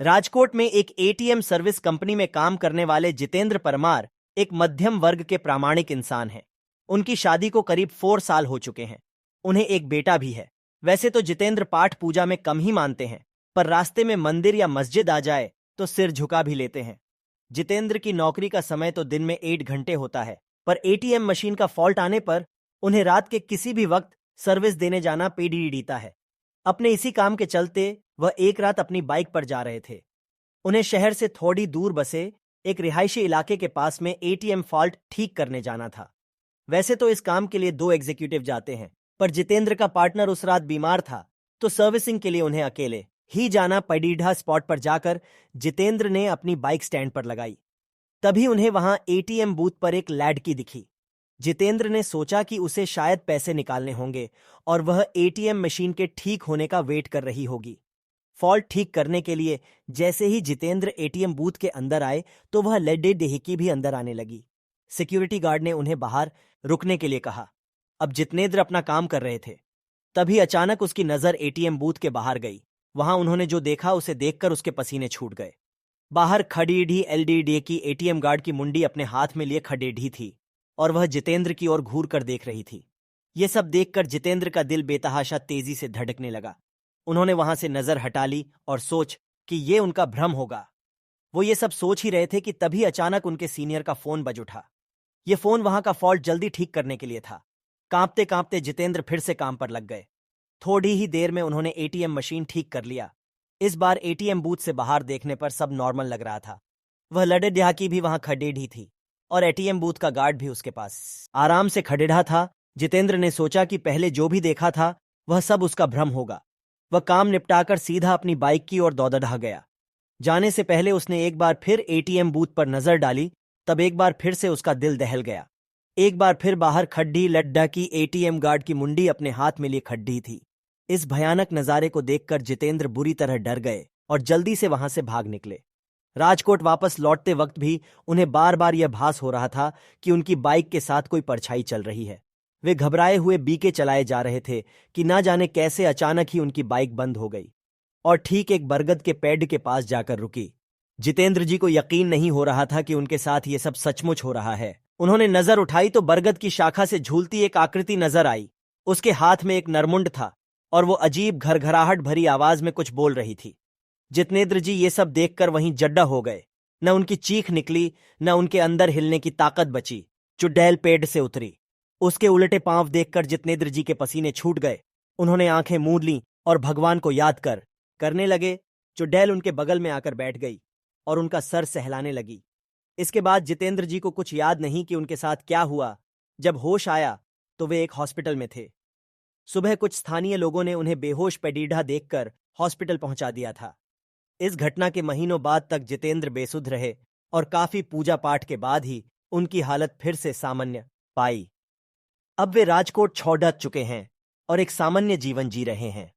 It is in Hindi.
राजकोट में एक एटीएम सर्विस कंपनी में काम करने वाले जितेंद्र परमार एक मध्यम वर्ग के प्रामाणिक इंसान हैं। उनकी शादी को करीब 4 साल हो चुके हैं। उन्हें एक बेटा भी है। वैसे तो जितेंद्र पाठ पूजा में कम ही मानते हैं, पर रास्ते में मंदिर या मस्जिद आ जाए तो सिर झुका भी लेते हैं। जितेंद्र की नौकरी का समय तो दिन में 8 घंटे होता है, पर एटीएम मशीन का फॉल्ट आने पर उन्हें रात के किसी भी वक्त सर्विस देने जाना पेडीडीता है। अपने इसी काम के चलते वह एक रात अपनी बाइक पर जा रहे थे। उन्हें शहर से थोड़ी दूर बसे एक रिहायशी इलाके के पास में एटीएम फॉल्ट ठीक करने जाना था। वैसे तो इस काम के लिए 2 एग्जीक्यूटिव जाते हैं, पर जितेंद्र का पार्टनर उस रात बीमार था, तो सर्विसिंग के लिए उन्हें अकेले ही जाना पड़ीढ़ा। स्पॉट पर जाकर जितेंद्र ने अपनी बाइक स्टैंड पर लगाई। तभी उन्हें वहां एटीएम बूथ पर एक लड़की दिखी। जितेंद्र ने सोचा कि उसे शायद पैसे निकालने होंगे और वह एटीएम मशीन के ठीक होने का वेट कर रही होगी। फॉल्ट ठीक करने के लिए जैसे ही जितेंद्र एटीएम बूथ के अंदर आए तो वह लड्डे डेहकी भी अंदर आने लगी। सिक्योरिटी गार्ड ने उन्हें बाहर रुकने के लिए कहा। अब जितेंद्र अपना काम कर रहे थे, तभी अचानक उसकी नजर एटीएम बूथ के बाहर गई। वहां उन्होंने जो देखा उसे देखकर उसके पसीने छूट गए। बाहर खड़ी एलडीडी की एटीएम गार्ड की मुंडी अपने हाथ में लिए खड़ेढ़ी थी और वह जितेंद्र की ओर घूर कर देख रही थी। ये सब देखकर जितेंद्र का दिल बेतहाशा तेजी से धड़कने लगा। उन्होंने वहां से नजर हटा ली और सोच कि ये उनका भ्रम होगा। वो ये सब सोच ही रहे थे कि तभी अचानक उनके सीनियर का फोन बज उठा। ये फोन वहां का फॉल्ट जल्दी ठीक करने के लिए था। कांपते कांपते जितेंद्र फिर से काम पर लग गए। थोड़ी ही देर में उन्होंने एटीएम मशीन ठीक कर लिया। इस बार एटीएम बूथ से बाहर देखने पर सब नॉर्मल लग रहा था। वह लड़े ढाकी भी वहां खड़ेढ़ी थी और एटीएम बूथ का गार्ड भी उसके पास आराम से खड़ेढ़ा था। जितेंद्र ने सोचा कि पहले जो भी देखा था वह सब उसका भ्रम होगा। वह काम निपटाकर सीधा अपनी बाइक की ओर दौड़ा गया। जाने से पहले उसने एक बार फिर एटीएम बूथ पर नजर डाली। तब एक बार फिर से उसका दिल दहल गया। एक बार फिर बाहर खड्डी लड्डा की एटीएम गार्ड की मुंडी अपने हाथ में लिए खड्डी थी। इस भयानक नजारे को देखकर जितेंद्र बुरी तरह डर गए और जल्दी से वहां से भाग निकले। राजकोट वापस लौटते वक्त भी उन्हें बार बार यह भास हो रहा था कि उनकी बाइक के साथ कोई परछाई चल रही है। वे घबराए हुए बीके चलाए जा रहे थे कि ना जाने कैसे अचानक ही उनकी बाइक बंद हो गई और ठीक एक बरगद के पेड़ के पास जाकर रुकी। जितेंद्र जी को यकीन नहीं हो रहा था कि उनके साथ ये सब सचमुच हो रहा है। उन्होंने नजर उठाई तो बरगद की शाखा से झूलती एक आकृति नजर आई। उसके हाथ में एक नरमुंड था और वो अजीब घरघराहट भरी आवाज में कुछ बोल रही थी। जितेंद्र जी ये सब देखकर वहीं जड्डा हो गए। न उनकी चीख निकली, न उनके अंदर हिलने की ताकत बची। चुड़ैल पेड़ से उतरी। उसके उलटे पांव देखकर जितेंद्र जी के पसीने छूट गए। उन्होंने आंखें मूंद लीं और भगवान को याद करने लगे। चुड़ैल उनके बगल में आकर बैठ गई और उनका सर सहलाने लगी। इसके बाद जितेंद्र जी को कुछ याद नहीं कि उनके साथ क्या हुआ। जब होश आया तो वे एक हॉस्पिटल में थे। सुबह कुछ स्थानीय लोगों ने उन्हें बेहोश पड़ीढ़ा देखकर हॉस्पिटल पहुंचा दिया था। इस घटना के महीनों बाद तक जितेंद्र बेसुध रहे और काफी पूजा पाठ के बाद ही उनकी हालत फिर से सामान्य पाई। अब वे राजकोट छोड़ चुके हैं और एक सामान्य जीवन जी रहे हैं।